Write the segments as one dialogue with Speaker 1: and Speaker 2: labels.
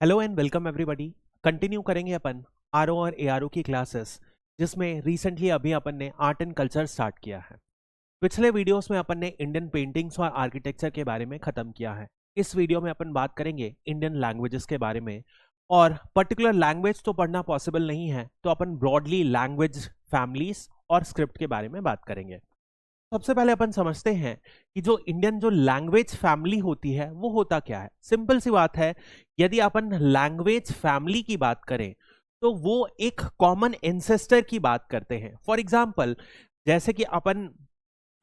Speaker 1: Hello and welcome everybody. Continue करेंगे अपन RO और ARO की क्लासेस, जिसमें रिसेंटली अभी अपन ने आर्ट एंड कल्चर स्टार्ट किया है। पिछले वीडियोस में अपन ने इंडियन पेंटिंग्स और आर्किटेक्चर के बारे में खत्म किया है। इस वीडियो में अपन बात करेंगे इंडियन लैंग्वेजेस के बारे में, और पर्टिकुलर लैंग्वेज तो पढ़ना पॉसिबल नहीं है, तो अपन ब्रॉडली लैंग्वेज फैमिलीज और स्क्रिप्ट के बारे में बात करेंगे। सबसे पहले अपन समझते हैं कि जो इंडियन जो लैंग्वेज फैमिली होती है वो होता क्या है। सिंपल सी बात है, यदि अपन लैंग्वेज फैमिली की बात करें तो वो एक कॉमन एंसेस्टर की बात करते हैं। फॉर एग्जाम्पल, जैसे कि अपन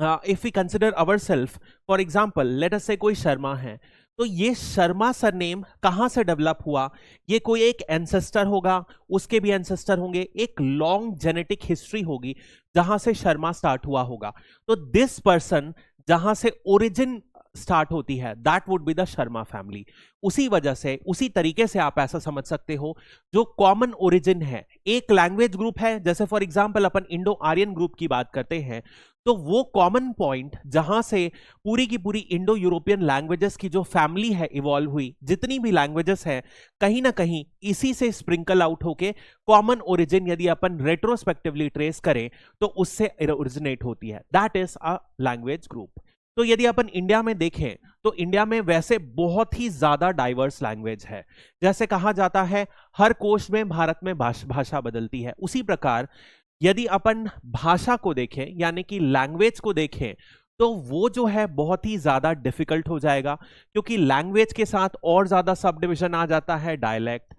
Speaker 1: if we consider our self, for example let us say कोई शर्मा है, तो ये शर्मा सरनेम कहां से डेवलप हुआ, ये कोई एक एंसेस्टर होगा, उसके भी एंसेस्टर होंगे, एक लॉन्ग जेनेटिक हिस्ट्री होगी जहां से शर्मा स्टार्ट हुआ होगा। तो दिस पर्सन जहां से ओरिजिन स्टार्ट होती है, that would be the Sharma family. उसी वजह से, उसी तरीके से आप ऐसा समझ सकते हो, जो कॉमन ओरिजिन है, एक लैंग्वेज ग्रुप है, जैसे फॉर एग्जांपल अपन इंडो आर्यन ग्रुप की बात करते हैं, तो वो कॉमन पॉइंट जहां से पूरी की पूरी इंडो यूरोपियन लैंग्वेजेस की जो फैमिली है इवॉल्व हुई, जितनी भी लैंग्वेजेस है कहीं ना कहीं इसी से स्प्रिंकल आउट होके कॉमन ओरिजिन यदि अपन रेट्रोस्पेक्टिवली ट्रेस करें तो उससे ओरिजिनेट होती है, that is a language group. तो यदि अपन इंडिया में देखें तो इंडिया में वैसे बहुत ही ज्यादा डाइवर्स लैंग्वेज है। जैसे कहा जाता है हर कोश में भारत में भाषा बदलती है, उसी प्रकार यदि अपन भाषा को देखें यानी कि लैंग्वेज को देखें तो वो जो है बहुत ही ज्यादा डिफिकल्ट हो जाएगा, क्योंकि लैंग्वेज के साथ और ज्यादा सब डिविजन आ जाता है, डायलेक्ट।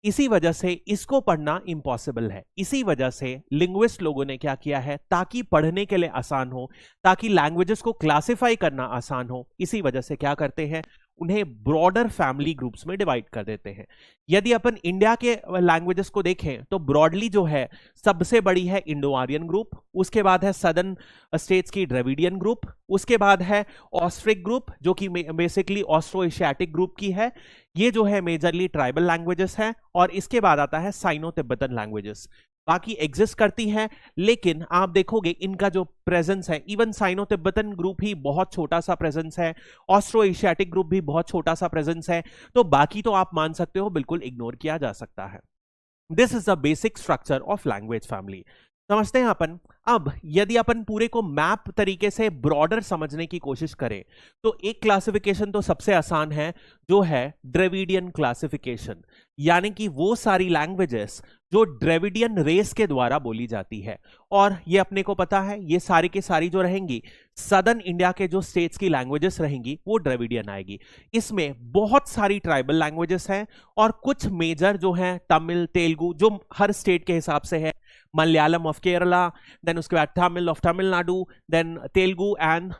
Speaker 1: इसी वजह से इसको पढ़ना इम्पॉसिबल है। इसी वजह से लिंग्विस्ट लोगों ने क्या किया है, ताकि पढ़ने के लिए आसान हो, ताकि लैंग्वेजेस को क्लासिफाई करना आसान हो, इसी वजह से क्या करते हैं, उन्हें ब्रॉडर फैमिली ग्रुप्स में डिवाइड कर देते हैं। यदि अपन इंडिया के लैंग्वेजेस को देखें तो ब्रॉडली जो है सबसे बड़ी है इंडो आर्यन ग्रुप, उसके बाद है सदर्न स्टेट्स की द्रविडियन ग्रुप, उसके बाद है ऑस्ट्रिक ग्रुप जो कि बेसिकली ऑस्ट्रो एशियाटिक ग्रुप की है, ये जो है मेजरली ट्राइबल लैंग्वेजेस है, और इसके बाद आता है साइनो तिब्बतन लैंग्वेजेस। बाकी एग्जिस्ट करती हैं, लेकिन आप देखोगे इनका जो प्रेजेंस है, इवन साइनो तिब्बतन ग्रुप ही बहुत छोटा सा प्रेजेंस है, ऑस्ट्रो एशियाटिक ग्रुप भी बहुत छोटा सा प्रेजेंस है, तो बाकी तो आप मान सकते हो बिल्कुल इग्नोर किया जा सकता है। This is the basic structure of language family. समझते हैं अपन। अब यदि अपन पूरे को मैप तरीके से ब्रॉडर समझने की कोशिश करें तो एक क्लासिफिकेशन तो सबसे आसान है, जो है द्रविडियन क्लासिफिकेशन, यानी कि वो सारी लैंग्वेजेस जो द्रविडियन रेस के द्वारा बोली जाती है। और ये अपने को पता है, ये सारी के सारी जो रहेंगी सदर्न इंडिया के जो स्टेट्स की लैंग्वेजेस रहेंगी वो द्रविडियन आएगी। इसमें बहुत सारी ट्राइबल लैंग्वेजेस हैं, और कुछ मेजर जो हैं तमिल, तेलुगु जो हर स्टेट के हिसाब से है, मलयालम ऑफ केरला, देन उसके बाद Tamil of Tamil Nadu, then Telugu and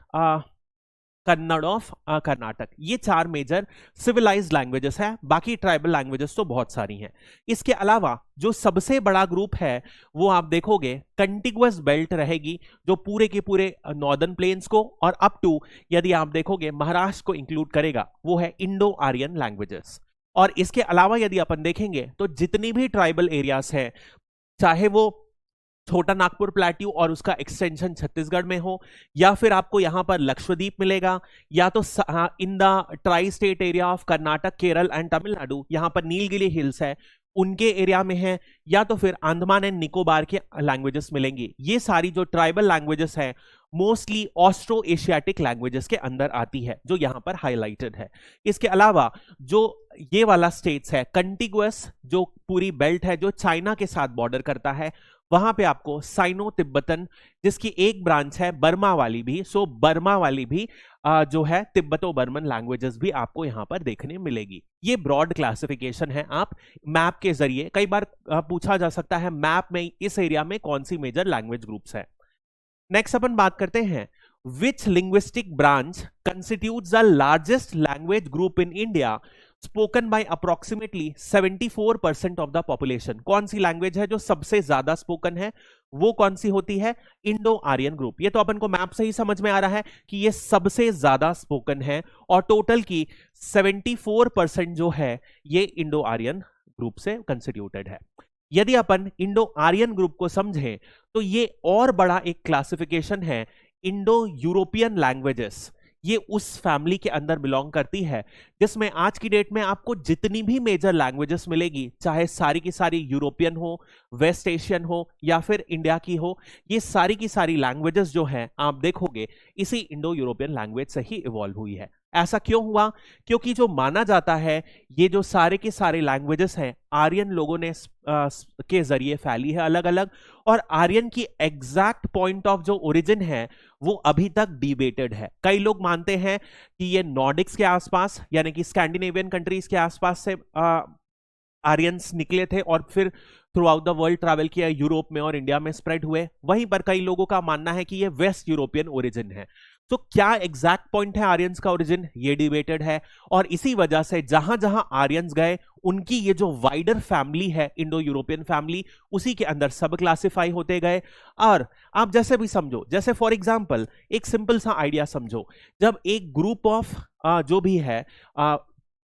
Speaker 1: Kannada of Karnataka. ये चार मेजर सिविलाइज्ड लैंग्वेजेस हैं, बाकी ट्राइबल लैंग्वेजेस तो बहुत सारी हैं। इसके अलावा जो सबसे बड़ा ग्रुप है वो आप देखोगे कंटिगुअस बेल्ट रहेगी, जो पूरे के पूरे नॉर्दर्न प्लेन्स को और अप टू यदि आप देखोगे महाराष्ट्र को इंक्लूड करेगा, वो है इंडो आर्यन लैंग्वेजेस। और इसके अलावा यदि अपन देखेंगे तो जितनी भी ट्राइबल एरियाज हैं, चाहे वो छोटा नागपुर प्लेट्यू और उसका एक्सटेंशन छत्तीसगढ़ में हो, या फिर आपको यहां पर लक्षद्वीप मिलेगा, या तो in the tri state area of Karnataka, Kerala and Tamil Nadu, यहां पर नीलगिरी हिल्स है उनके एरिया में है, या तो फिर अंडमान एंड निकोबार के लैंग्वेजेस मिलेंगी। ये सारी जो ट्राइबल लैंग्वेजेस है मोस्टली ऑस्ट्रो एशियाटिक लैंग्वेजेस के अंदर आती है, जो यहां पर हाईलाइटेड है। इसके अलावा जो ये वाला स्टेट्स है कंटिगुअस, जो पूरी बेल्ट है जो चाइना के साथ बॉर्डर करता है, वहां पे आपको साइनो तिब्बतन, जिसकी एक ब्रांच है बर्मा वाली भी, सो बर्मा वाली भी जो है तिब्बतो बर्मन लैंग्वेजेस भी आपको यहां पर देखने मिलेगी। ये ब्रॉड क्लासिफिकेशन है। आप मैप के जरिए, कई बार पूछा जा सकता है मैप में इस एरिया में कौन सी मेजर लैंग्वेज ग्रुप्स है। नेक्स्ट अपन बात करते हैं, which linguistic branch constitutes the largest language group in India spoken by approximately 74% of the population. कौन सी लैंग्वेज है जो सबसे ज्यादा स्पोकन है, वो कौन सी होती है, इंडो आर्यन ग्रुप। ये तो अपन को मैप से ही समझ में आ रहा है कि ये सबसे ज्यादा स्पोकन है, और टोटल की 74% जो है ये इंडो आर्यन ग्रुप से कंस्टिट्यूटेड है। यदि अपन इंडो आर्यन ग्रुप को समझें तो ये और बड़ा एक क्लासिफिकेशन है इंडो यूरोपियन लैंग्वेजेस, ये उस फैमिली के अंदर बिलोंग करती है जिसमें आज की डेट में आपको जितनी भी मेजर लैंग्वेजेस मिलेगी, चाहे सारी की सारी यूरोपियन हो, वेस्ट एशियन हो या फिर इंडिया की हो, ये सारी की सारी लैंग्वेजेस जो है आप देखोगे इसी इंडो यूरोपियन लैंग्वेज से ही इवॉल्व हुई है। ऐसा क्यों हुआ? क्योंकि जो माना जाता है ये जो सारे के सारे लैंग्वेजेस हैं आर्यन लोगों ने के जरिए फैली है अलग अलग, और आर्यन की एग्जैक्ट पॉइंट ऑफ जो ओरिजिन है वो अभी तक डिबेटेड है। कई लोग मानते हैं कि ये नॉर्डिक्स के आसपास यानी कि स्कैंडिनेवियन कंट्रीज के आसपास से आर्यंस निकले थे और फिर through out the world travel किया, यूरोप में और इंडिया में स्प्रेड हुए। वहीं पर कई लोगों का मानना है कि ये वेस्ट यूरोपियन ओरिजिन है। तो क्या एग्जैक्ट पॉइंट है आर्यंस का ओरिजिन, ये डिबेटेड है। और इसी वजह से जहां जहां आर्यंस गए उनकी ये जो वाइडर फैमिली है इंडो यूरोपियन फैमिली, उसी के अंदर सब क्लासिफाई होते गए। और आप जैसे भी समझो, जैसे फॉर एग्जांपल एक सिंपल सा आइडिया समझो, जब एक ग्रुप ऑफ जो भी है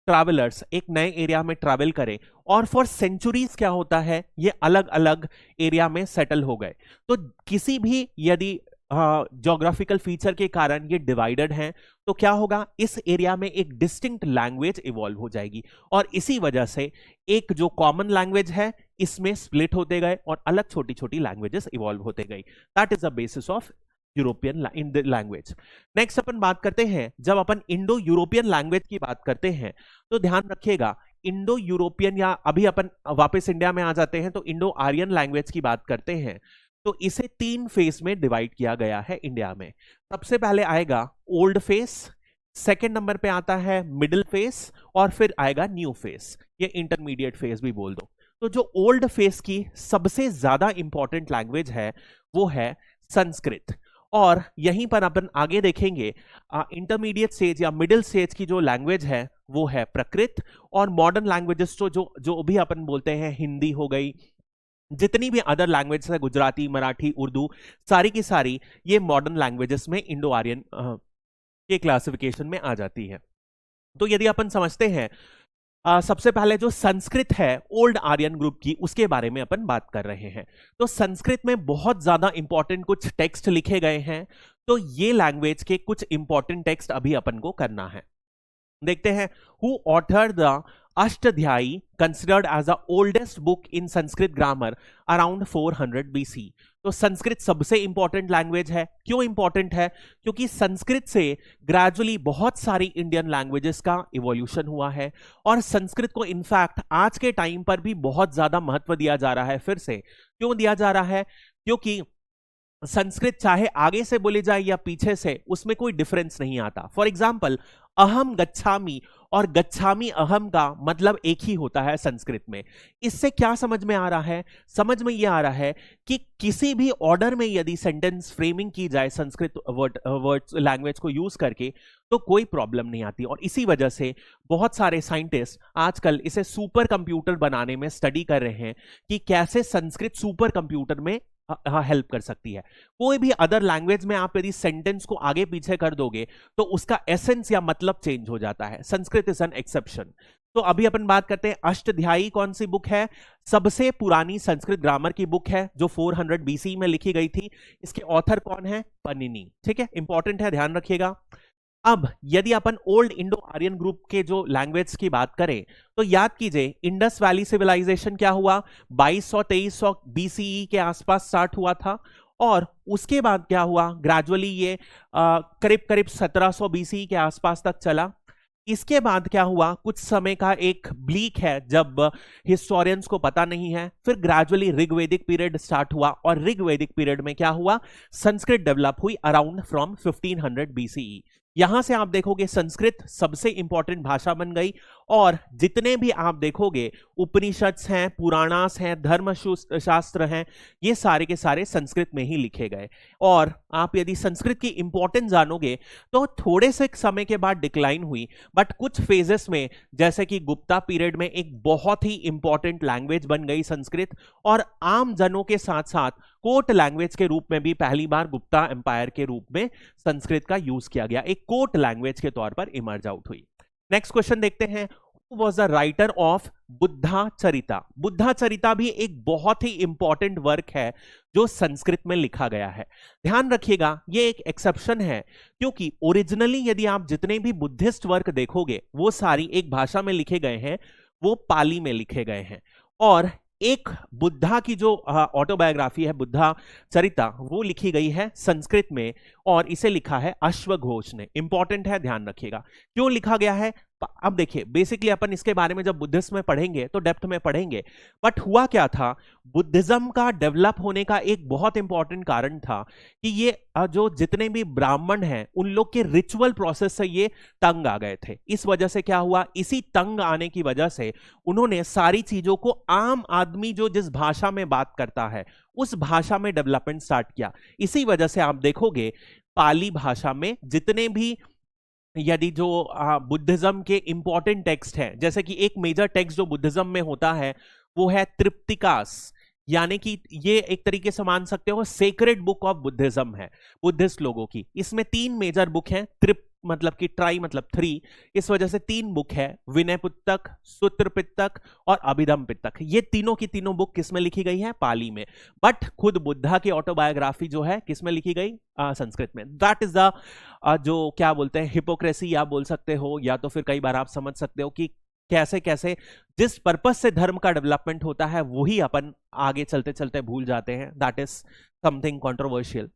Speaker 1: ट्रैवलर्स एक नए एरिया में ट्रैवल करें और फॉर सेंचुरीज क्या होता है ये अलग अलग एरिया में सेटल हो गए, तो किसी भी यदि ज्योग्राफिकल फीचर के कारण ये डिवाइडेड हैं तो क्या होगा, इस एरिया में एक डिस्टिंक्ट लैंग्वेज इवॉल्व हो जाएगी और इसी वजह से एक जो कॉमन लैंग्वेज है इसमें स्प्लिट होते गए और अलग छोटी छोटी लैंग्वेजेस इवॉल्व होते गई। That is the basis of European in the language. Next अपन बात करते हैं, जब अपन इंडो यूरोपियन लैंग्वेज की बात करते हैं तो ध्यान रखिएगा इंडो यूरोपियन, या अभी अपन वापस इंडिया में आ जाते हैं तो इंडो आर्यन लैंग्वेज की बात करते हैं, तो इसे 3 फेज में डिवाइड किया गया है इंडिया में। सबसे पहले आएगा ओल्ड फेस, सेकेंड नंबर पे आता है मिडिल फेस और फिर आएगा न्यू फेस, ये इंटरमीडिएट फेस भी बोल दो। तो जो ओल्ड फेस की सबसे ज्यादा इंपॉर्टेंट लैंग्वेज है वो है संस्कृत, और यहीं पर अपन आगे देखेंगे इंटरमीडिएट स्टेज या मिडिल स्टेज की जो लैंग्वेज है वो है प्राकृत, और मॉडर्न लैंग्वेजेस तो जो भी अपन बोलते हैं हिंदी हो गई, जितनी भी अदर लैंग्वेज है गुजराती, मराठी, उर्दू, सारी की सारी ये मॉडर्न लैंग्वेजेस में इंडो आर्यन के क्लासिफिकेशन में आ जाती है। तो यदि अपन समझते हैं सबसे पहले जो संस्कृत है ओल्ड आर्यन ग्रुप की, उसके बारे में अपन बात कर रहे हैं। तो संस्कृत में बहुत ज्यादा इंपॉर्टेंट कुछ टेक्स्ट लिखे गए हैं, तो ये लैंग्वेज के कुछ इंपॉर्टेंट टेक्स्ट अभी अपन को करना है। देखते हैं, who authored the Ashtadhyayi considered as the oldest book in Sanskrit grammar around 400 BC। तो संस्कृत सबसे इंपॉर्टेंट लैंग्वेज है। क्यों इंपॉर्टेंट है? क्योंकि संस्कृत से ग्रेजुअली बहुत सारी इंडियन लैंग्वेजेस का इवोल्यूशन हुआ है और संस्कृत को इनफैक्ट आज के टाइम पर भी बहुत ज्यादा महत्व दिया जा रहा है। फिर से क्यों दिया जा रहा है? क्योंकि संस्कृत चाहे आगे से बोली जाए या पीछे से, उसमें कोई डिफरेंस नहीं आता। फॉर एग्जाम्पल अहम गच्छामि और गच्छामि अहम का मतलब एक ही होता है संस्कृत में। इससे क्या समझ में आ रहा है? समझ में यह आ रहा है कि किसी भी ऑर्डर में यदि सेंटेंस फ्रेमिंग की जाए संस्कृत वर्ड लैंग्वेज को यूज करके तो कोई प्रॉब्लम नहीं आती, और इसी वजह से बहुत सारे साइंटिस्ट आजकल इसे सुपर कंप्यूटर बनाने में स्टडी कर रहे हैं कि कैसे संस्कृत सुपर कंप्यूटर में हेल्प कर सकती है। कोई भी अदर लैंग्वेज में आप यदि सेंटेंस को आगे पीछे कर दोगे तो उसका एसेंस या मतलब चेंज हो जाता है। Sanskrit is an exception. तो अभी अपन बात करते हैं अष्टाध्यायी कौन सी बुक है? सबसे पुरानी संस्कृत ग्रामर की बुक है जो 400 BC में लिखी गई थी। इसके ऑथर कौन है? पनिनी। ठीक है, इंपॉर्टेंट है, ध्यान रखिएगा। अब यदि अपन ओल्ड इंडो आर्यन ग्रुप के जो लैंग्वेज की बात करें तो याद कीजिए इंडस वैली सिविलाइजेशन क्या हुआ, 2200-2300 BCE के आसपास स्टार्ट हुआ था, और उसके बाद क्या हुआ, ग्रेजुअली ये करीब करीब 1700 BCE के आसपास तक चला। इसके बाद क्या हुआ, कुछ समय का एक ब्लीक है जब हिस्टोरियंस को पता नहीं है। फिर ग्रेजुअली ऋग्वेदिक पीरियड स्टार्ट हुआ, और ऋग्वेदिक पीरियड में क्या हुआ, संस्कृत डेवलप हुई अराउंड फ्रॉम 1500 BCE। यहां से आप देखोगे संस्कृत सबसे इंपॉर्टेंट भाषा बन गई, और जितने भी आप देखोगे उपनिषद्स हैं, पुराणास हैं, धर्म शास्त्र हैं, ये सारे के सारे संस्कृत में ही लिखे गए। और आप यदि संस्कृत की इंपॉर्टेंस जानोगे तो थोड़े से समय के बाद डिक्लाइन हुई, बट कुछ फेजेस में जैसे कि गुप्ता पीरियड में एक बहुत ही इंपॉर्टेंट लैंग्वेज बन गई संस्कृत, और आम जनों के साथ साथ कोर्ट लैंग्वेज के रूप में भी पहली बार गुप्ता एम्पायर के रूप में संस्कृत का यूज किया गया, एक कोर्ट लैंग्वेज के तौर पर इमर्ज आउट हुई। नेक्स्ट क्वेश्चन देखते हैं, who was the writer of Buddha Charita. Buddha Charita भी एक बहुत ही इंपॉर्टेंट वर्क है जो संस्कृत में लिखा गया है। ध्यान रखिएगा ये एक एक्सेप्शन है, क्योंकि ओरिजिनली यदि आप जितने भी बुद्धिस्ट वर्क देखोगे वो सारी एक भाषा में लिखे गए हैं, वो पाली में लिखे गए हैं। और एक बुद्धा की जो ऑटोबायोग्राफी है बुद्धा चरिता, वो लिखी गई है संस्कृत में और इसे लिखा है अश्वघोष ने। इंपॉर्टेंट है, ध्यान रखिएगा क्यों लिखा गया है। अब देखिए बेसिकली अपन इसके बारे में जब बुद्धिज्म में पढ़ेंगे तो डेप्थ में पढ़ेंगे, बट हुआ क्या था, बुद्धिज्म का डेवलप होने का एक बहुत इंपॉर्टेंट कारण था कि ये जो जितने भी ब्राह्मण हैं उन लोग के रिचुअल प्रोसेस से ये तंग आ गए थे। इस वजह से क्या हुआ, इसी तंग आने की वजह से उन्होंने सारी चीजों को आम आदमी जो जिस भाषा में बात करता है उस भाषा में डेवलपमेंट स्टार्ट किया। इसी वजह से आप देखोगे पाली भाषा में जितने भी यदि जो बुद्धिज्म के इंपॉर्टेंट टेक्स्ट हैं, जैसे कि एक मेजर टेक्स्ट जो बुद्धिज्म में होता है वो है त्रिपिटकास, यानी कि ये एक तरीके से मान सकते हो सेक्रेड बुक ऑफ बुद्धिज्म है बुद्धिस्ट लोगों की। इसमें 3 मेजर बुक हैं, त्रिप मतलब कि ट्राई मतलब 3, इस वजह से 3 बुक है, विनय पिटक, सूत्र पिटक और अभिधम पिटक। ये तीनों की तीनों बुक किसमें लिखी गई है, पाली में। बट खुद बुद्धा की ऑटोबायोग्राफी जो है किसमें लिखी गई, संस्कृत में। दैट इज द जो क्या बोलते हैं हिपोक्रेसी या बोल सकते हो, या तो फिर कई बार आप समझ सकते हो कि कैसे कैसे जिस पर्पस से धर्म का डेवलपमेंट होता है वही अपन आगे चलते चलते भूल जाते हैं। That is something controversial.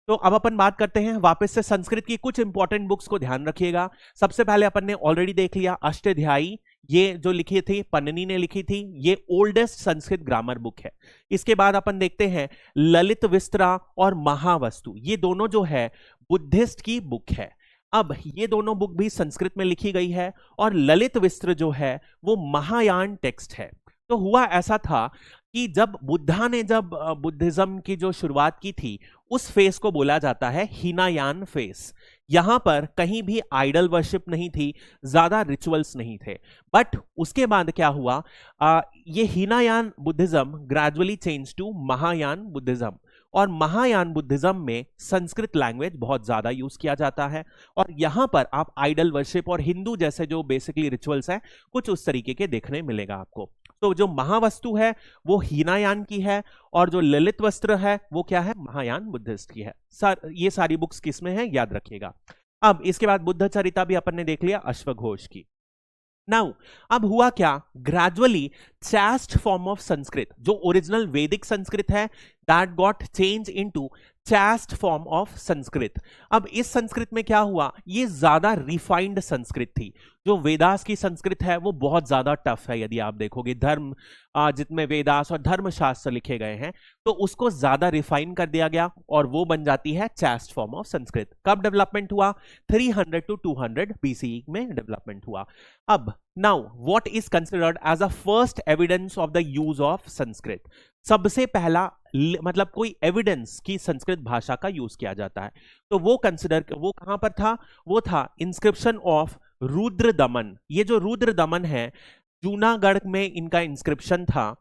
Speaker 1: तो अब अपन बात करते हैं वापस से संस्कृत की कुछ इंपॉर्टेंट बुक्स को ध्यान रखिएगा। सबसे पहले अपन ने ऑलरेडी देख लिया अष्टाध्यायी, ये जो लिखी थी पन्निनी ने लिखी थी, ये ओल्डेस्ट संस्कृत ग्रामर बुक है। इसके बाद अपन देखते हैं ललित विस्तरा और महावस्तु, ये दोनों जो है बुद्धिस्ट की बुक है। अब ये दोनों बुक भी संस्कृत में लिखी गई है और ललित विस्त्र जो है वो महायान टेक्स्ट है। तो हुआ ऐसा था कि जब बुद्धा ने जब बुद्धिज्म की जो शुरुआत की थी उस फेस को बोला जाता है हीनायान फेस। यहां पर कहीं भी आइडल वर्शिप नहीं थी, ज्यादा रिचुअल्स नहीं थे। बट उसके बाद क्या हुआ, ये Hinayana Buddhism gradually change to Mahayana Buddhism, और महायान बुद्धिज्म में संस्कृत लैंग्वेज बहुत ज्यादा यूज किया जाता है। और यहां पर आप आइडल वर्शिप और हिंदू जैसे जो बेसिकली रिचुअल्स हैं कुछ उस तरीके के देखने मिलेगा आपको। तो जो महावस्तु है वो हीनायान की है और जो ललित वस्त्र है वो क्या है, महायान बुद्धिस्ट की है। ये सारी बुक्स किसमें है याद रखिएगा। अब इसके बाद बुद्ध चरिता भी अपन ने देख लिया अश्वघोष की। नाउ अब हुआ क्या, gradually chaste form of Sanskrit जो ओरिजिनल वैदिक संस्कृत है that got change into chaste form of Sanskrit. अब इस संस्कृत में क्या हुआ, ये ज्यादा रिफाइंड संस्कृत थी। जो वेदास की संस्कृत है वो बहुत ज्यादा टफ है। यदि आप देखोगे धर्म जितने वेदास और धर्मशास्त्र लिखे गए हैं तो उसको ज्यादा रिफाइन कर दिया गया और वो बन जाती है चास्ट फॉर्म ऑफ संस्कृत। कब डेवलपमेंट हुआ, 300 to 200 BCE में डेवलपमेंट हुआ। अब now what is considered as a first evidence of the use of Sanskrit. सबसे पहला मतलब कोई एविडेंस की संस्कृत भाषा का यूज किया जाता है तो वो कहां पर था, वो था इंस्क्रिप्शन ऑफ रुद्र दमन। ये जो रुद्र दमन है जूनागढ़ में इनका इंस्क्रिप्शन था,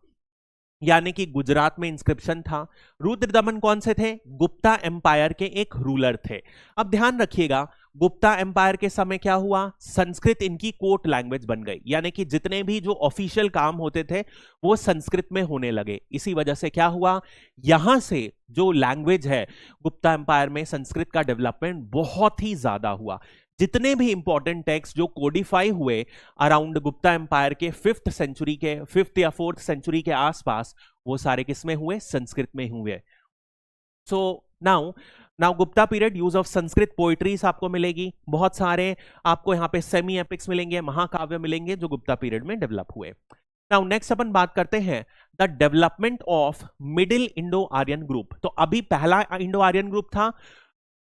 Speaker 1: यानी कि गुजरात में इंस्क्रिप्शन था। रुद्र दमन कौन से थे, गुप्ता एम्पायर के एक रूलर थे। अब ध्यान रखिएगा गुप्ता एम्पायर के समय क्या हुआ, संस्कृत इनकी कोर्ट लैंग्वेज बन गई, यानी कि जितने भी जो ऑफिशियल काम होते थे वो संस्कृत में होने लगे। इसी वजह से क्या हुआ, यहां से जो लैंग्वेज है गुप्ता एम्पायर में संस्कृत का डेवलपमेंट बहुत ही ज्यादा हुआ। जितने भी इंपॉर्टेंट टेक्स्ट जो कोडिफाई हुए अराउंड गुप्ता एम्पायर के 5th या 4th सेंचुरी के आसपास, वो सारे किसमें हुए, संस्कृत में हुए। So now Gupta period, use of Sanskrit poetries आपको मिलेगी, बहुत सारे आपको यहाँ पे सेमी एपिक्स मिलेंगे, महाकाव्य मिलेंगे जो गुप्ता पीरियड में डेवलप हुए। नाउ नेक्स्ट अपन बात करते हैं the development of middle Indo Aryan group. तो अभी पहला इंडो आर्यन ग्रुप था,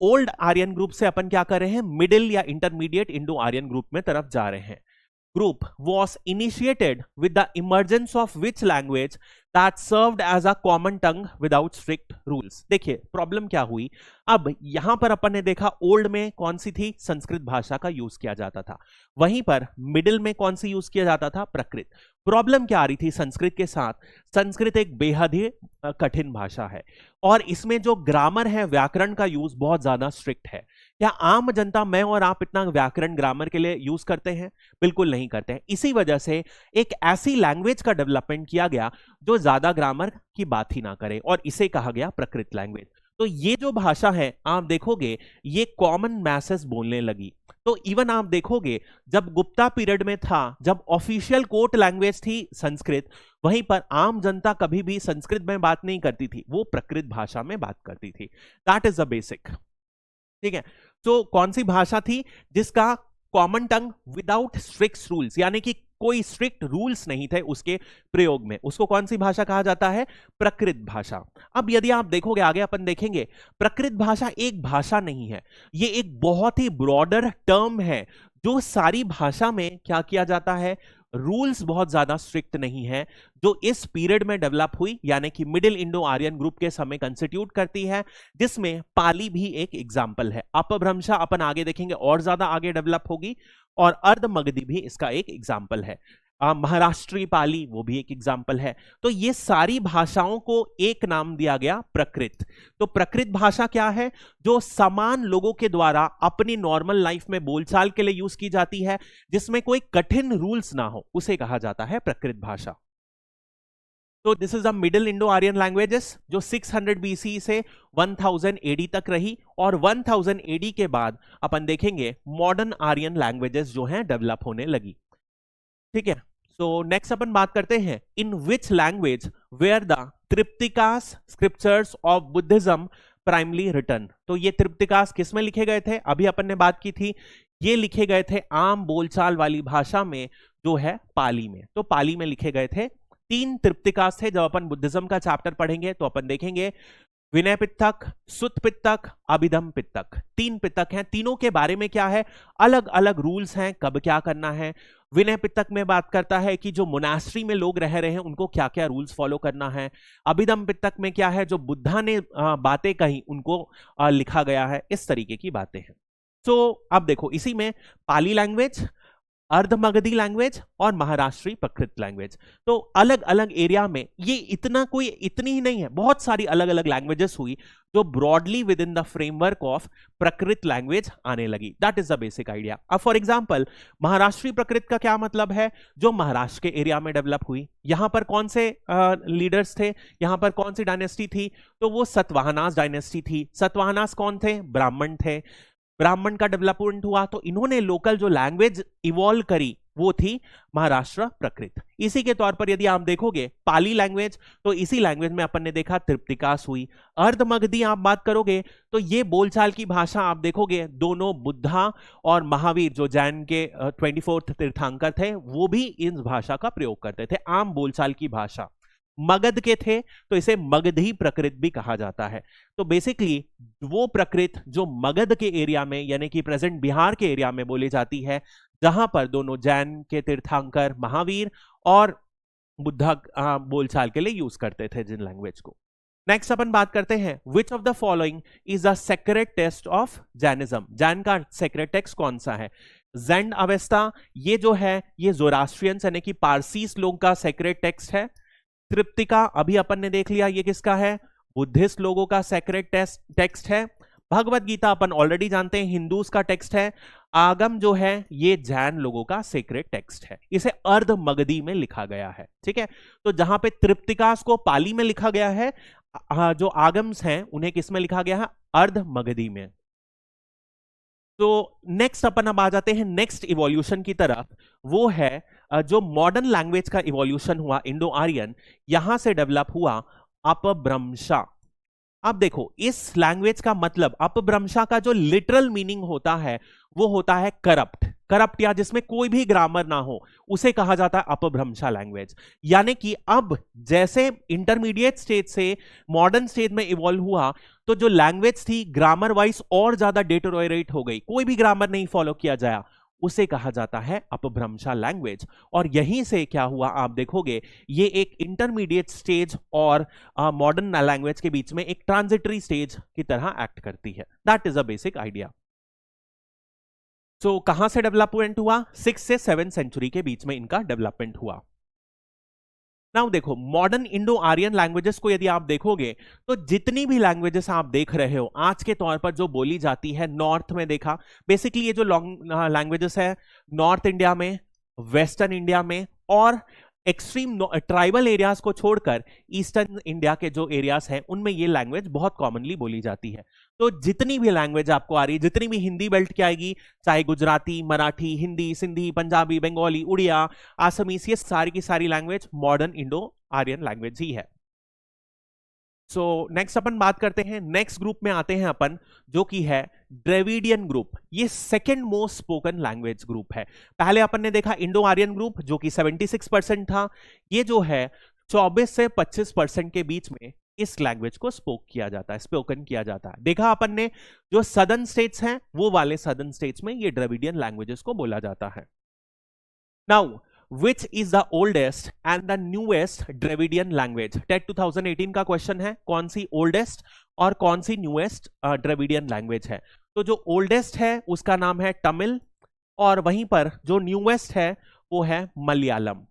Speaker 1: ओल्ड आर्यन ग्रुप से अपन क्या कर रहे हैं, मिडिल या इंटरमीडिएट इंडो आर्यन ग्रुप में तरफ जा रहे हैं। Group was initiated with the emergence of which language that served as a common tongue without strict rules। देखिए प्रॉब्लम क्या हुई, अब यहां पर अपन ने देखा ओल्ड में कौन सी थी, संस्कृत भाषा का यूज किया जाता था, वहीं पर मिडिल में कौन सी यूज किया जाता था, प्राकृत। प्रॉब्लम क्या आ रही थी संस्कृत के साथ, संस्कृत एक बेहद ही कठिन भाषा है और इसमें जो ग्रामर है, व्याकरण का यूज बहुत ज्यादा स्ट्रिक्ट है। क्या आम जनता, मैं और आप, इतना व्याकरण ग्रामर के लिए यूज करते हैं? बिल्कुल नहीं करते हैं। इसी वजह से एक ऐसी लैंग्वेज का डेवलपमेंट किया गया जो ज्यादा ग्रामर की बात ही ना करे, और इसे कहा गया प्रकृत लैंग्वेज। तो ये जो भाषा है आप देखोगे ये कॉमन मैसेज बोलने लगी। तो इवन आप देखोगे जब गुप्ता पीरियड में था, जब ऑफिशियल कोर्ट लैंग्वेज थी संस्कृत, वहीं पर आम जनता कभी भी संस्कृत में बात नहीं करती थी, वो प्रकृत भाषा में बात करती थी। That is the basic. ठीक है, तो कौन सी भाषा थी जिसका कॉमन टंग विदाउट स्ट्रिक्ट रूल्स, यानी कि कोई स्ट्रिक्ट रूल्स नहीं थे उसके प्रयोग में, उसको कौन सी भाषा कहा जाता है? प्रकृत भाषा। अब यदि आप देखोगे आगे अपन देखेंगे, प्रकृत भाषा एक भाषा नहीं है, ये एक बहुत ही ब्रॉडर टर्म है जो सारी भाषा में क्या किया जाता है, रूल्स बहुत ज्यादा स्ट्रिक्ट नहीं है, जो इस पीरियड में डेवलप हुई, यानी कि मिडिल इंडो आर्यन ग्रुप के समय कंस्टिट्यूट करती है, जिसमें पाली भी एक एग्जाम्पल है। अपभ्रंशा अपन आगे देखेंगे और ज्यादा आगे डेवलप होगी, और अर्ध मगधी भी इसका एक एग्जाम्पल है। महाराष्ट्री पाली वो भी एक एग्जाम्पल है। तो ये सारी भाषाओं को एक नाम दिया गया प्रकृत। तो प्रकृत भाषा क्या है? जो समान लोगों के द्वारा अपनी नॉर्मल लाइफ में बोलचाल के लिए यूज की जाती है, जिसमें कोई कठिन रूल्स ना हो, उसे कहा जाता है प्रकृत भाषा। तो this is the middle Indo Aryan languages, जो 600 BC से 1000 AD तक रही, और 1000 AD के बाद अपन देखेंगे मॉडर्न आर्यन लैंग्वेजेस जो हैं डेवलप होने लगी। ठीक है, सो नेक्स्ट अपन बात करते हैं, in which language were the Tripitakas scriptures of Buddhism primarily written. तो ये त्रिपिटकास किस में लिखे गए थे? अभी अपन ने बात की थी, ये लिखे गए थे आम बोलचाल वाली भाषा में, जो है पाली में। तो पाली में लिखे गए थे। 3 त्रिपिटकास थे। जब अपन बुद्धिज्म का चैप्टर पढ़ेंगे तो अपन देखेंगे विनय पिटक, सुत पिटक, अभिधम पिटक, 3 पिटक हैं। तीनों के बारे में क्या है, अलग अलग रूल्स हैं, कब क्या करना है। विनय पिटक में बात करता है कि जो मोनास्ट्री में लोग रह रहे हैं उनको क्या क्या रूल्स फॉलो करना है। अभिधम पिटक में क्या है, जो बुद्धा ने बातें कही उनको लिखा गया है। इस तरीके की बातें हैं। तो अब देखो, इसी में पाली लैंग्वेज, अर्धमगधी लैंग्वेज और महाराष्ट्री प्रकृत लैंग्वेज, तो अलग अलग एरिया में ये इतनी ही नहीं है, बहुत सारी अलग अलग लैंग्वेजेस हुई जो broadly with in the framework of प्रकृत लैंग्वेज आने लगी। That is the basic idea. अब फॉर एग्जांपल महाराष्ट्री प्रकृत का क्या मतलब है? जो महाराष्ट्र के एरिया में डेवलप हुई। यहां पर कौन से लीडर्स थे, यहां पर कौन सी डायनेस्टी थी? तो वो सतवाहनास डायनेस्टी थी। सतवाहनास कौन थे? ब्राह्मण थे। ब्राह्मण का डेवलपमेंट हुआ तो इन्होंने लोकल जो लैंग्वेज इवॉल्व करी वो थी महाराष्ट्र प्रकृत। इसी के तौर पर यदि आप देखोगे पाली लैंग्वेज, तो इसी लैंग्वेज में अपन ने देखा त्रिपिटकास हुई। अर्धमगधी आप बात करोगे तो ये बोलचाल की भाषा आप देखोगे, दोनों बुद्धा और महावीर जो जैन के 24th तीर्थंकर थे वो भी इस भाषा का प्रयोग करते थे, आम बोलचाल की भाषा। मगध के थे तो इसे मगधी प्रकृत भी कहा जाता है। तो बेसिकली वो प्रकृत जो मगध के एरिया में, यानी कि प्रेजेंट बिहार के एरिया में बोली जाती है, जहां पर दोनों जैन के तीर्थंकर महावीर और बुद्धा बोलचाल के लिए यूज करते थे जिन लैंग्वेज को। नेक्स्ट अपन बात करते हैं, which of the following is the sacred text of Jainism. Jain का सेक्रेट टेक्स्ट कौन सा है? ज़ेंड अवेस्ता, ये जो है ये जोरास्ट्रियंस यानी कि पारसीस लोग का सेक्रेट टेक्स्ट है। त्रिपिटका अभी अपन ने देख लिया, ये किसका है? बुद्धिस्ट लोगों का सेक्रेट टेक्स्ट है। भगवत गीता अपन ऑलरेडी जानते हैं हिंदूज का टेक्स्ट है। आगम जो है ये जैन लोगों का सेक्रेट टेक्स्ट है, इसे अर्धमगधी में लिखा गया है। ठीक है, तो जहां पे त्रिपिटकास को पाली में लिखा गया है, जो आगम्स हैं उन्हें किस में लिखा गया है? अर्धमगधी में। तो नेक्स्ट अपन अब आ जाते हैं नेक्स्ट इवोल्यूशन की तरफ, वो है जो मॉडर्न लैंग्वेज का इवोल्यूशन हुआ इंडो आर्यन, यहां से डेवलप हुआ अपभ्रंशा। अब देखो इस लैंग्वेज का मतलब, अपभ्रंशा का जो लिटरल मीनिंग होता है वो होता है करप्ट। करप्ट या जिसमें कोई भी ग्रामर ना हो, उसे कहा जाता है अपभ्रंशा लैंग्वेज। यानी कि अब जैसे इंटरमीडिएट स्टेज से मॉडर्न स्टेज में इवॉल्व हुआ, तो जो लैंग्वेज थी ग्रामर वाइज और ज्यादा डिटेरियोरेट हो गई, कोई भी ग्रामर नहीं फॉलो किया जाए, उसे कहा जाता है अपभ्रंशा लैंग्वेज। और यहीं से क्या हुआ आप देखोगे, ये एक इंटरमीडिएट स्टेज और मॉडर्न लैंग्वेज के बीच में एक ट्रांजिटरी स्टेज की तरह एक्ट करती है। That is a basic idea. So कहां से डेवलपमेंट हुआ? 6 से 7 सेंचुरी के बीच में इनका डेवलपमेंट हुआ। नाउ देखो, मॉडर्न इंडो आर्यन लैंग्वेजेस को यदि आप देखोगे तो जितनी भी लैंग्वेजेस आप देख रहे हो आज के तौर पर जो बोली जाती है, नॉर्थ में देखा, बेसिकली ये जो लॉन्ग लैंग्वेजेस है नॉर्थ इंडिया में, वेस्टर्न इंडिया में और एक्सट्रीम ट्राइबल एरियाज को छोड़कर ईस्टर्न इंडिया के जो एरियाज हैं उनमें ये लैंग्वेज बहुत कॉमनली बोली जाती है। तो जितनी भी लैंग्वेज आपको आ रही है, जितनी भी हिंदी बेल्ट की आएगी, चाहे गुजराती, मराठी, हिंदी, सिंधी, पंजाबी, बंगाली, उड़िया, आसामीज, ये सारी की सारी language modern Indo Aryan language ही है। सो नेक्स्ट अपन बात करते हैं, नेक्स्ट ग्रुप में आते हैं अपन, जो कि है द्रविडियन ग्रुप। ये second most spoken language group है। पहले अपन ने देखा इंडो आर्यन ग्रुप जो कि 76% था। ये जो है 24 से 25% के बीच में इस लैंग्वेज को स्पोकन किया जाता है। देखा अपन ने जो सदर्न स्टेट्स हैं वो वाले सदर्न स्टेट्स में ये द्रविडियन लैंग्वेजेस को बोला जाता है। Now which is the oldest and the newest Dravidian language? TET 2018 का क्वेश्चन है, कौन सी ओल्डेस्ट और कौन सी न्यूएस्ट द्रविडियन लैंग्वेज है? तो जो ओल्डेस्ट है उसका नाम है तमिल और वहीं पर जो न्यूएस्ट है वो है मलयालम।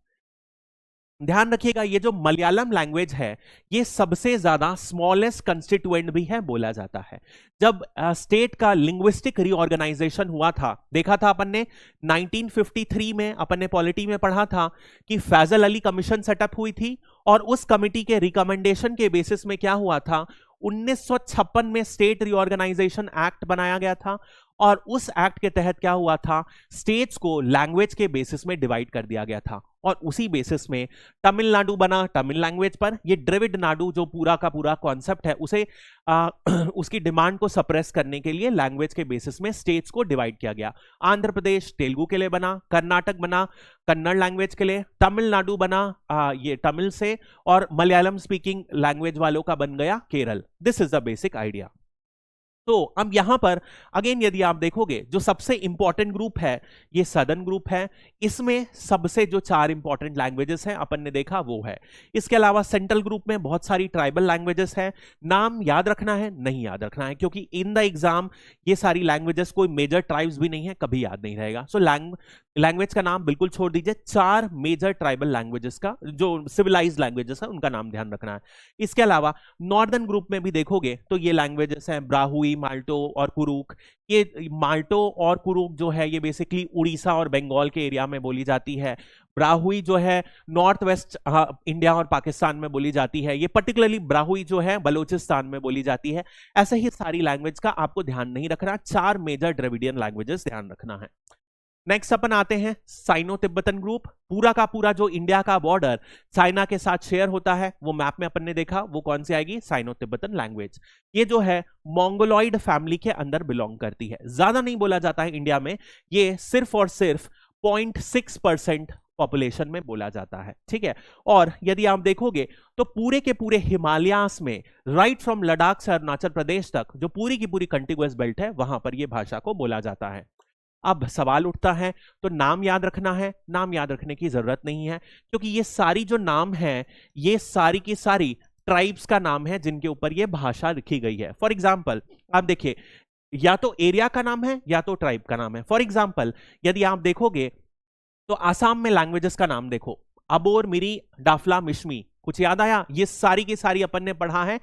Speaker 1: ध्यान रखिएगा, ये जो मलयालम लैंग्वेज है ये सबसे ज्यादा स्मॉलेस्ट कंस्टिट्यूएंट भी है बोला जाता है। जब स्टेट का लिंग्विस्टिक रीऑर्गेनाइजेशन हुआ था, देखा था अपन ने 1953 में, अपन ने पॉलिटी में पढ़ा था कि फैजल अली कमीशन सेटअप हुई थी और उस कमिटी के रिकमेंडेशन के बेसिस में क्या हुआ था, 1956 में स्टेट रीऑर्गेनाइजेशन एक्ट बनाया गया था और उस एक्ट के तहत क्या हुआ था, स्टेट्स को लैंग्वेज के बेसिस में डिवाइड कर दिया गया था और उसी बेसिस में तमिलनाडु बना तमिल लैंग्वेज पर। ये द्रविड़ नाडु जो पूरा का पूरा कॉन्सेप्ट है उसे उसकी डिमांड को सप्रेस करने के लिए लैंग्वेज के बेसिस में स्टेट्स को डिवाइड किया गया। आंध्र प्रदेश तेलुगु के लिए बना, कर्नाटक बना कन्नड़ लैंग्वेज के लिए, तमिलनाडु बना ये तमिल से, और मलयालम स्पीकिंग लैंग्वेज वालों का बन गया Kerala. This is the basic idea. तो अब यहां पर अगेन यदि आप देखोगे जो सबसे इंपॉर्टेंट ग्रुप है ये सदर्न ग्रुप है। इसमें सबसे जो 4 इंपॉर्टेंट लैंग्वेजेस हैं अपन ने देखा वो है। इसके अलावा सेंट्रल ग्रुप में बहुत सारी ट्राइबल लैंग्वेजेस हैं। नाम याद रखना है, नहीं याद रखना है, क्योंकि इन द एग्जाम ये सारी लैंग्वेजेस कोई मेजर ट्राइब्स भी नहीं है, कभी याद नहीं रहेगा। सो लैंग्वेज का नाम बिल्कुल छोड़ दीजिए। 4 मेजर ट्राइबल लैंग्वेजेस का जो सिविलाइज्ड लैंग्वेजेस है उनका नाम ध्यान रखना है। इसके अलावा नॉर्दर्न ग्रुप में भी देखोगे तो ये लैंग्वेजेस हैं ब्राहुई, माल्टो और कुरुक। ये माल्टो और कुरुक जो है ये बेसिकली उड़ीसा और बंगाल के एरिया में बोली जाती है। ब्राहुई जो है नॉर्थ वेस्ट इंडिया और पाकिस्तान में बोली जाती है। ये पर्टिकुलरली ब्राहुई जो है बलूचिस्तान में बोली जाती है। ऐसे ही सारी लैंग्वेज का आपको ध्यान नहीं रखना, 4 मेजर द्रविडियन लैंग्वेजेस ध्यान रखना है। नेक्स्ट अपन आते हैं साइनो तिब्बतन ग्रुप। पूरा का पूरा जो इंडिया का बॉर्डर चाइना के साथ शेयर होता है वो मैप में अपन ने देखा, वो कौन सी आएगी, साइनो तिब्बतन लैंग्वेज। ये जो है मोंगोलॉइड फैमिली के अंदर बिलोंग करती है। ज्यादा नहीं बोला जाता है इंडिया में, ये सिर्फ और सिर्फ 0.6% पॉपुलेशन में बोला जाता है, ठीक है। और यदि आप देखोगे तो पूरे के पूरे हिमालयास में राइट फ्रॉम लद्दाख से अरुणाचल प्रदेश तक जो पूरी की पूरी कंटिगुअस बेल्ट है वहां पर यह भाषा को बोला जाता है। अब सवाल उठता है तो नाम याद रखना है, नाम याद रखने की जरूरत नहीं है, क्योंकि ये सारी जो नाम है ये सारी की सारी ट्राइब्स का नाम है जिनके ऊपर ये भाषा लिखी गई है। फॉर एग्जाम्पल आप देखिए, या तो एरिया का नाम है या तो ट्राइब का नाम है। फॉर एग्जाम्पल यदि आप देखोगे तो आसाम में लैंग्वेजेस का नाम देखो, अबोर, मिरी, डाफला, मिश्मी। कुछ याद आया? ये सारी की सारी अपन ने पढ़ा है,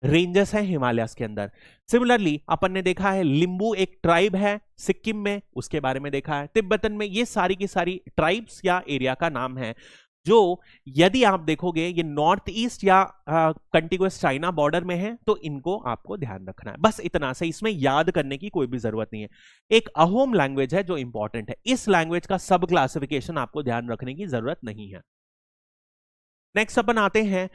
Speaker 1: रेंजेस हैं हिमालयस के अंदर। सिमिलरली अपन ने देखा है लिंबू एक ट्राइब है सिक्किम में, उसके बारे में देखा है। तिब्बतन में ये सारी की सारी ट्राइब्स या एरिया का नाम है जो यदि आप देखोगे ये नॉर्थ ईस्ट या कंटिगुअस चाइना बॉर्डर में है, तो इनको आपको ध्यान रखना है। बस इतना से, इसमें याद करने की कोई भी जरूरत नहीं है। एक अहोम लैंग्वेज है जो इंपॉर्टेंट है, इस लैंग्वेज का सब क्लासिफिकेशन आपको ध्यान रखने की जरूरत नहीं है। नेक्स्ट अपन आते हैं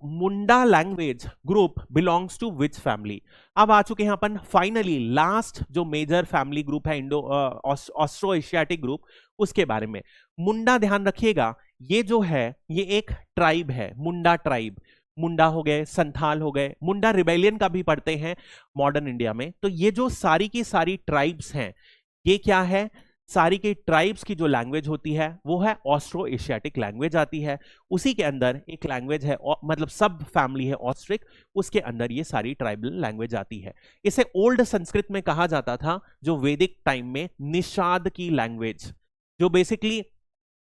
Speaker 1: Munda language group belongs to which family. अब आ चुके हैं अपन फाइनली लास्ट जो मेजर फैमिली ग्रुप है इंडो ऑस्ट्रो एशियाटिक ग्रुप, उसके बारे में। मुंडा ध्यान रखिएगा, ये जो है ये एक ट्राइब है, मुंडा ट्राइब। मुंडा हो गए, संथाल हो गए, मुंडा रिबेलियन का भी पढ़ते हैं मॉडर्न इंडिया में। तो ये जो सारी की सारी ट्राइब्स हैं ये क्या है, सारी की ट्राइब्स की जो लैंग्वेज होती है वो है ऑस्ट्रो एशियाटिक लैंग्वेज आती है। उसी के अंदर एक लैंग्वेज है, मतलब सब फैमिली है ऑस्ट्रिक, उसके अंदर ये सारी ट्राइबल लैंग्वेज आती है। इसे ओल्ड संस्कृत में कहा जाता था, जो वैदिक टाइम में निषाद की लैंग्वेज, जो बेसिकली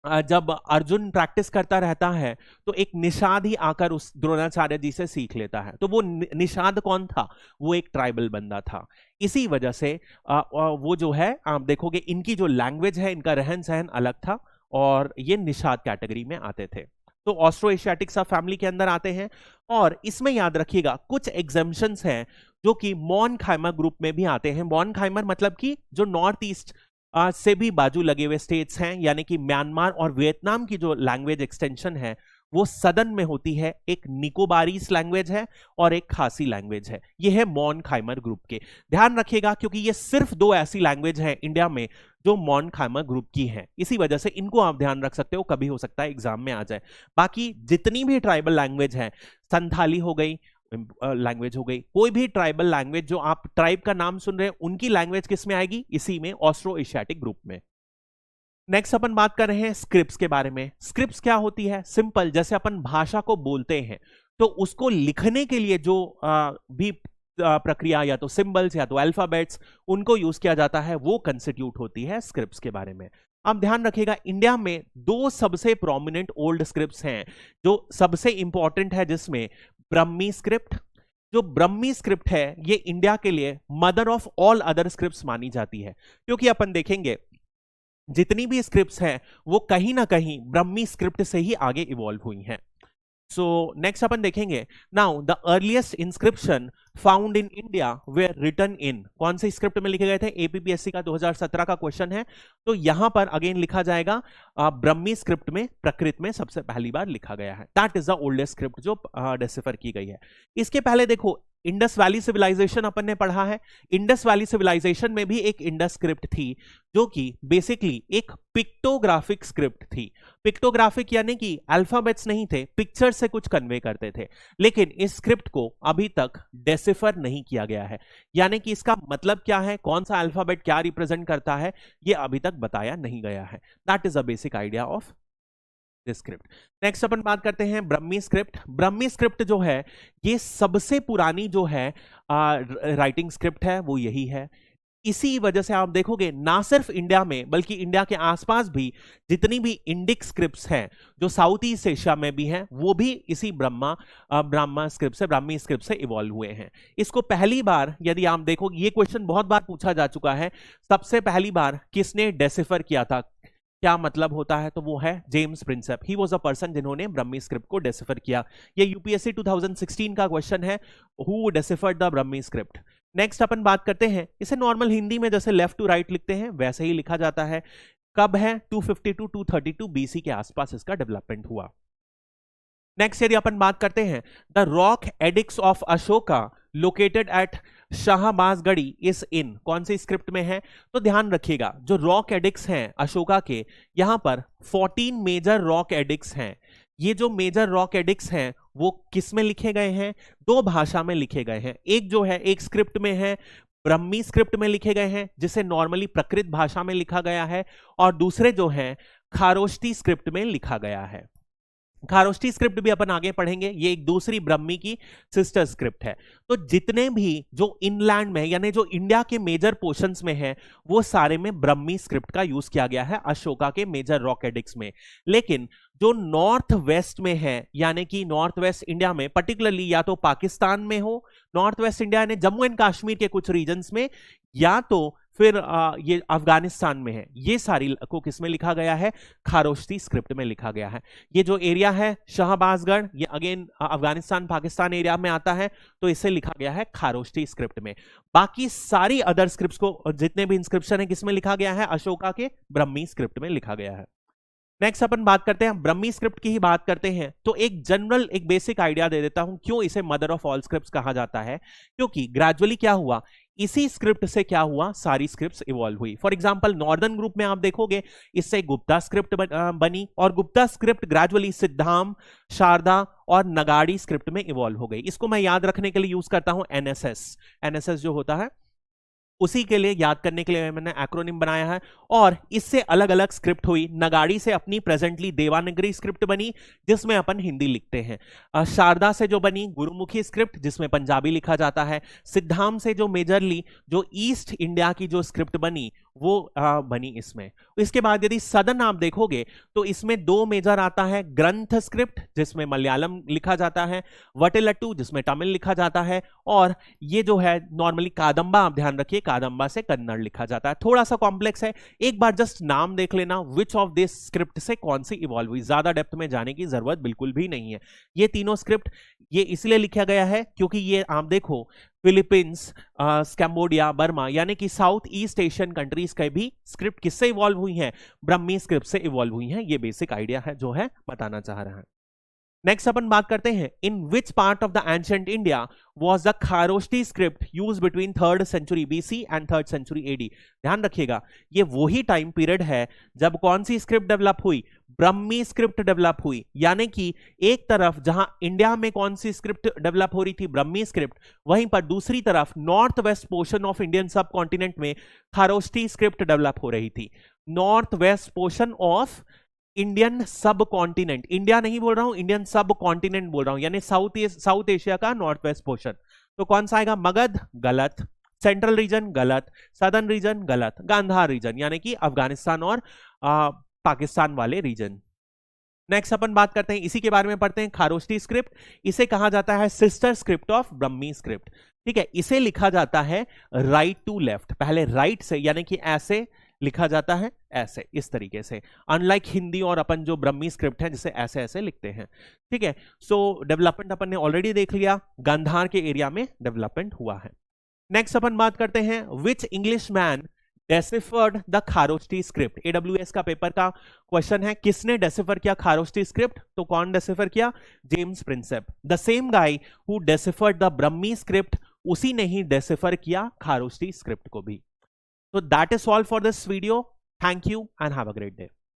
Speaker 1: जब अर्जुन प्रैक्टिस करता रहता है तो एक निषाद ही आकर उस द्रोणाचार्य जी से सीख लेता है। तो वो निषाद कौन था? वो एक ट्राइबल बंदा था। इसी वजह से वो जो है आप देखोगे इनकी जो लैंग्वेज है, इनका रहन सहन अलग था और ये निषाद कैटेगरी में आते थे। तो ऑस्ट्रो एशियाटिक सब फैमिली के अंदर आते हैं। और इसमें याद रखिएगा कुछ एग्जेम्पशंस हैं जो कि मॉन खाइमर ग्रुप में भी आते हैं। मॉन खाइमर मतलब कि जो नॉर्थ ईस्ट से भी बाजू लगे हुए स्टेट्स हैं, यानी कि म्यांमार और वियतनाम की जो लैंग्वेज एक्सटेंशन है वो सदन में होती है। एक निकोबारीज लैंग्वेज है और एक खासी लैंग्वेज है। ये है मॉन खाइमर ग्रुप के। ध्यान रखिएगा क्योंकि ये सिर्फ दो ऐसी लैंग्वेज हैं इंडिया में जो मॉन खाइमर ग्रुप की हैं, इसी वजह से इनको आप ध्यान रख सकते हो, कभी हो सकता है एग्जाम में आ जाए। बाकी जितनी भी ट्राइबल लैंग्वेज है, संथाली हो गई लैंग्वेज हो गई, कोई भी ट्राइबल लैंग्वेज जो आप ट्राइब का नाम सुन रहे हैं उनकी लैंग्वेज किस में आएगी? इसी में, ऑस्ट्रो एशियाटिक ग्रुप में। नेक्स्ट अपन बात कर रहे हैं स्क्रिप्ट्स के बारे में। स्क्रिप्ट्स क्या होती है? सिंपल, जैसे अपन भाषा को बोलते हैं तो उसको लिखने के लिए जो भी प्रक्रिया, या तो सिंबल्स या तो अल्फाबेट्स, उनको यूज किया जाता है, वो कंस्टिट्यूट होती है स्क्रिप्ट्स के बारे में। अब ध्यान रखिएगा इंडिया में दो सबसे प्रोमिनेंट ओल्ड स्क्रिप्ट्स हैं जो सबसे इंपॉर्टेंट है, जिसमें ब्रह्मी स्क्रिप्ट। जो ब्रह्मी स्क्रिप्ट है ये इंडिया के लिए mother of all other scripts मानी जाती है, क्योंकि अपन देखेंगे जितनी भी स्क्रिप्ट्स हैं वो कहीं ना कहीं ब्रह्मी स्क्रिप्ट से ही आगे इवॉल्व हुई हैं। सो नेक्स्ट अपन देखेंगे, now the earliest inscription found in India were written in, कौन से स्क्रिप्ट में लिखे गए थे? एपीपीएससी का 2017 का क्वेश्चन है। तो यहां पर अगेन लिखा जाएगा ब्रह्मी स्क्रिप्ट में, प्रकृत में सबसे पहली बार लिखा गया है। That is the oldest script जो डेसिफर की गई है। इसके पहले देखो इंडस वैली सिविलाइजेशन अपन ने पढ़ा है। इंडस वैली सिविलाइजेशन में भी एक इंडस स्क्रिप्ट थी जो कि बेसिकली एक पिक्टोग्राफिक स्क्रिप्ट थी। पिक्टोग्राफिक यानी कि अल्फाबेट्स नहीं थे, पिक्चर से कुछ कन्वे करते थे। लेकिन इस स्क्रिप्ट को अभी तक डेसिफर नहीं किया गया है, यानी कि इसका मतलब क्या है, कौन सा अल्फाबेट क्या रिप्रेजेंट करता है, यह अभी तक बताया नहीं गया है। That is a basic idea of script. Next अपन बात करते हैं ब्रह्मी स्क्रिप्ट। ब्रह्मी स्क्रिप्ट जो है ये सबसे पुरानी जो है राइटिंग स्क्रिप्ट है वो यही है। इसी वजह से आप देखोगे ना सिर्फ इंडिया में बल्कि इंडिया के आसपास भी जितनी भी इंडिक स्क्रिप्ट्स हैं जो साउथ ईस्ट एशिया में भी हैं वो भी इसी ब्रह्मा स्क्रिप्ट से, ब्राह्मी स्क्रिप्ट से इवॉल्व हुए हैं। इसको पहली बार यदि आप देखो, ये क्वेश्चन बहुत बार पूछा जा चुका है, सबसे पहली बार किसने डेसिफर किया था, क्या मतलब होता है? तो वो है James Prinsep. He was a person जिन्होंने ब्रह्मी स्क्रिप्ट को डेसिफर किया। ये यूपीएससी 2016 का क्वेश्चन है, who deciphered the Brahmi script. Next अपन बात करते हैं, इसे नॉर्मल हिंदी में जैसे लेफ्ट टू राइट लिखते हैं वैसे ही लिखा जाता है। कब है? 252 232 बीसी के आसपास इसका डेवलपमेंट हुआ। नेक्स्ट यदि अपन बात करते हैं, the rock addicts of Ashoka located at Shahbazgarhi is in, कौन सी स्क्रिप्ट में है? तो ध्यान रखिएगा जो रॉक एडिक्स हैं अशोका के, यहां पर 14 मेजर रॉक एडिक्स हैं। ये जो मेजर रॉक एडिक्स हैं वो किस में लिखे गए हैं? दो भाषा में लिखे गए हैं। एक जो है एक स्क्रिप्ट में है, ब्रह्मी स्क्रिप्ट में लिखे गए हैं जिसे नॉर्मली प्राकृत भाषा में लिखा गया है, और दूसरे जो है खारोष्टी स्क्रिप्ट में लिखा गया है। खारोष्टी स्क्रिप्ट भी अपन आगे पढ़ेंगे, ये एक दूसरी ब्रह्मी की सिस्टर स्क्रिप्ट है। तो जितने भी जो इनलैंड में यानी जो इंडिया के मेजर पोर्शंस में है वो सारे में ब्रह्मी स्क्रिप्ट का यूज किया गया है अशोका के मेजर रॉक एडिक्स में। लेकिन जो नॉर्थ वेस्ट में है यानी कि नॉर्थ वेस्ट इंडिया में, पर्टिकुलरली या तो पाकिस्तान में हो, नॉर्थ वेस्ट इंडिया यानी जम्मू एंड कश्मीर के कुछ रीजन्स में, या तो फिर ये अफगानिस्तान में है, ये सारी को किसमें लिखा गया है? खारोष्टी स्क्रिप्ट में लिखा गया है। ये जो एरिया है शाहबाजगढ़, ये अगेन अफगानिस्तान पाकिस्तान एरिया में आता है, तो इसे लिखा गया है खारोष्टी स्क्रिप्ट में। बाकी सारी अदर स्क्रिप्ट्स को, जितने भी इंस्क्रिप्शन है, किसमें लिखा गया है? अशोका के ब्रह्मी स्क्रिप्ट में लिखा गया है। नेक्स्ट अपन बात करते हैं, ब्रह्मी स्क्रिप्ट की ही बात करते हैं, तो एक जनरल एक बेसिक आइडिया दे देता हूं क्यों इसे मदर ऑफ ऑल स्क्रिप्ट्स कहा जाता है। क्योंकि ग्रेजुअली क्या हुआ, इसी स्क्रिप्ट से क्या हुआ, सारी स्क्रिप्ट्स इवॉल्व हुई। फॉर एग्जांपल नॉर्दर्न ग्रुप में आप देखोगे इससे गुप्ता स्क्रिप्ट बनी, और गुप्ता स्क्रिप्ट ग्रेजुअली सिद्धाम, शारदा और नगाड़ी स्क्रिप्ट में इवॉल्व हो गई। इसको मैं याद रखने के लिए यूज करता हूं एनएसएस। एनएसएस जो होता है उसी के लिए याद करने के लिए मैंने एक्रोनिम बनाया है। और इससे अलग अलग स्क्रिप्ट हुई। नगाड़ी से अपनी प्रेजेंटली देवानगरी स्क्रिप्ट बनी जिसमें अपन हिंदी लिखते हैं। शारदा से जो बनी गुरुमुखी स्क्रिप्ट जिसमें पंजाबी लिखा जाता है। सिद्धाम से जो मेजरली जो ईस्ट इंडिया की जो स्क्रिप्ट बनी वो बनी इसमें। इसके बाद यदि सदन आप देखोगे तो इसमें दो मेजर आता है, ग्रंथ स्क्रिप्ट जिसमें मलयालम लिखा जाता है, वटेलट्टू जिसमें तमिल लिखा जाता है, और ये जो है नॉर्मली कादंबा, आप ध्यान रखिए कादंबा से कन्नड़ लिखा जाता है। थोड़ा सा कॉम्प्लेक्स है, एक बार जस्ट नाम देख लेना विच ऑफ दिस स्क्रिप्ट से कौन सी इवॉल्व हुई, ज्यादा डेप्थ में जाने की जरूरत बिल्कुल भी नहीं है। ये तीनों स्क्रिप्ट ये इसलिए लिखा गया है क्योंकि ये आप देखो फिलीपींस, कैम्बोडिया, बर्मा यानी कि साउथ ईस्ट एशियन कंट्रीज के भी स्क्रिप्ट किससे इवॉल्व हुई हैं, ब्रह्मी स्क्रिप्ट से इवॉल्व हुई हैं। ये बेसिक आइडिया है जो है बताना चाह रहा है। नेक्स्ट अपन बात करते हैं, in which part of the ancient India was the Kharosthi script use between 3rd century BC and 3rd century AD. ध्यान रखिएगा ये वही टाइम पीरियड है जब कौन सी स्क्रिप्ट डेवलप हुई, ब्रह्मी स्क्रिप्ट डेवलप हुई। यानी कि एक तरफ जहां इंडिया में कौन सी स्क्रिप्ट डेवलप हो रही थी, ब्रह्मी स्क्रिप्ट, वहीं पर दूसरी तरफ north west portion of Indian सब कॉन्टिनेंट में खारोष्टी स्क्रिप्ट डेवलप हो रही थी। North west portion of Indian सब कॉन्टिनेंट, इंडिया नहीं बोल रहा हूं, इंडियन सब कॉन्टिनेंट बोल रहा हूं, यानी साउथ एशिया का नॉर्थ वेस्ट पोर्शन। तो कौन सा आएगा, मगध गलत, सेंट्रल रीजन गलत, सदर्न रीजन गलत, गांधार रीजन यानी कि अफगानिस्तान और पाकिस्तान वाले रीजन। नेक्स्ट अपन बात करते हैं, इसी के बारे में पढ़ते हैं, खारोष्टी स्क्रिप्ट। इसे कहा जाता है sister script of Brahmi script. ठीक है, इसे लिखा जाता है राइट टू लेफ्ट, पहले राइट से यानी कि ऐसे लिखा जाता है, ऐसे इस तरीके से, अनलाइक हिंदी और अपन जो ब्रह्मी स्क्रिप्ट है जिसे ऐसे ऐसे लिखते हैं। ठीक है, सो डेवलपमेंट अपन ने ऑलरेडी देख लिया, गांधार के एरिया में डेवलपमेंट हुआ है। नेक्स्ट अपन बात करते हैं, which English man deciphered the Kharosthi script. AWS का पेपर का क्वेश्चन है, किसने डेसिफर किया खारोष्टी स्क्रिप्ट, तो कौन डेसिफर किया, James Prinsep. The same guy who deciphered the Brahmi script, उसी ने ही डेसिफर किया खारोष्टी स्क्रिप्ट को भी। So that is all for this video. Thank you and have a great day.